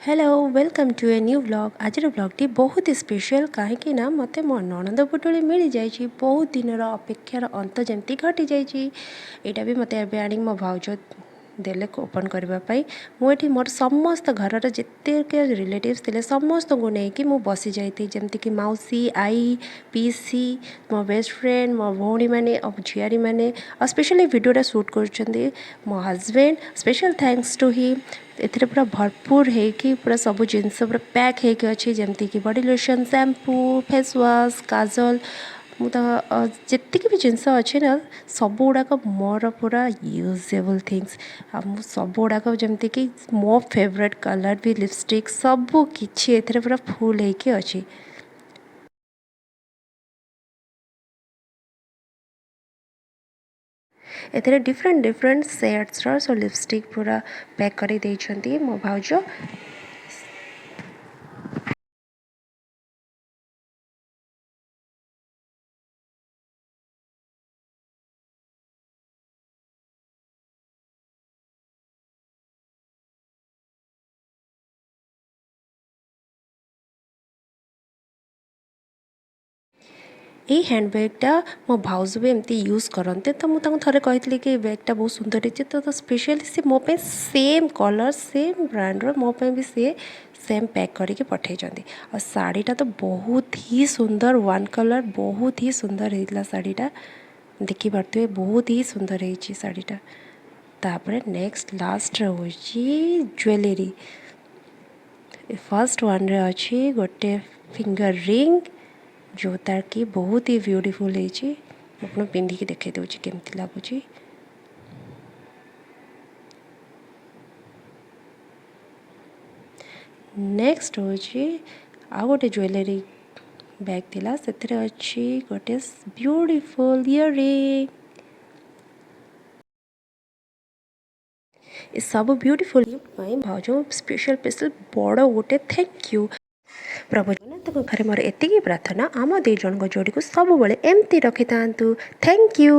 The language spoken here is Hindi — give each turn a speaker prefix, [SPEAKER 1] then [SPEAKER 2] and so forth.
[SPEAKER 1] Hello welcome to a new vlog. आज व्लॉग टी बहुत ही स्पेशल कहीं मत मो ननद पुटुली मिल जाए बहुत दिन अपेक्षार अंत जमती घटी जाइए भी मत आनी मो भाउज देले ओपन करने मुझे मोर समस्त घर जिते रिलेटिव्स थे समस्त को लेकिन मु बसी जाती जमती मौसी आई पीसी मो बेस्ट फ्रेंड मो भौणी मैंने झियारी मैंने और स्पेशली वीडियोटा शूट कर मो husband special thanks to him. एथिरे पूरा भरपूर है पूरा सब जिनस पूरा पैक होके अच्छी जमती कि body lotion shampoo face wash काजल जितकी भी जिनस अच्छे ना सब गुड़ाक मोर पूरा यूजेबल थिंग्स सब गुड़ाक जमती कि मो फेवरेट कलर भी लिपस्टिक सबू किछि एथिरे पूरा फुल होके अच्छी। एथिरे डिफरेंट डिफरेंट सेड्सर सो लिपस्टिक पूरा पैक कर देइछंती मो भाउज। यही हैंडबैगटा मो भाउज भी एमती यूज करते तो मुझे थे कही कि बैगटा बहुत सुंदर है तो स्पेशली सी मो पे सेम कलर सेम ब्रांडर मो पे भी सी सेम पैक करके पठे और शाढ़ीटा तो बहुत ही सुंदर वन कलर बहुत ही सुंदर होता शाढ़ीटा देखिपे बहुत ही सुंदर है शाढ़ीटा। तापर नेक्स्ट लास्ट हूँ ज्वेलरी फर्स्ट वन रे अच्छी गोटे फिंगर रिंग जो तार कि बहुत ही ब्यूटीफुल है पिंधिकी देखे दूँ केमती लगुच। नेक्स्ट हूँ आ गोटे ज्वेलरी बैग थिला से अच्छी गोटे ब्यूटीफुल इयरिंग सब ब्यूटीफुल भाज स्पेशल स्पेशल बड़ गोटे थैंक यू प्रभु जगन्नाथ घरे मोर एतिकी प्रार्थना आम दी जन जोड़ी को सब एमती रखि था। Thank you.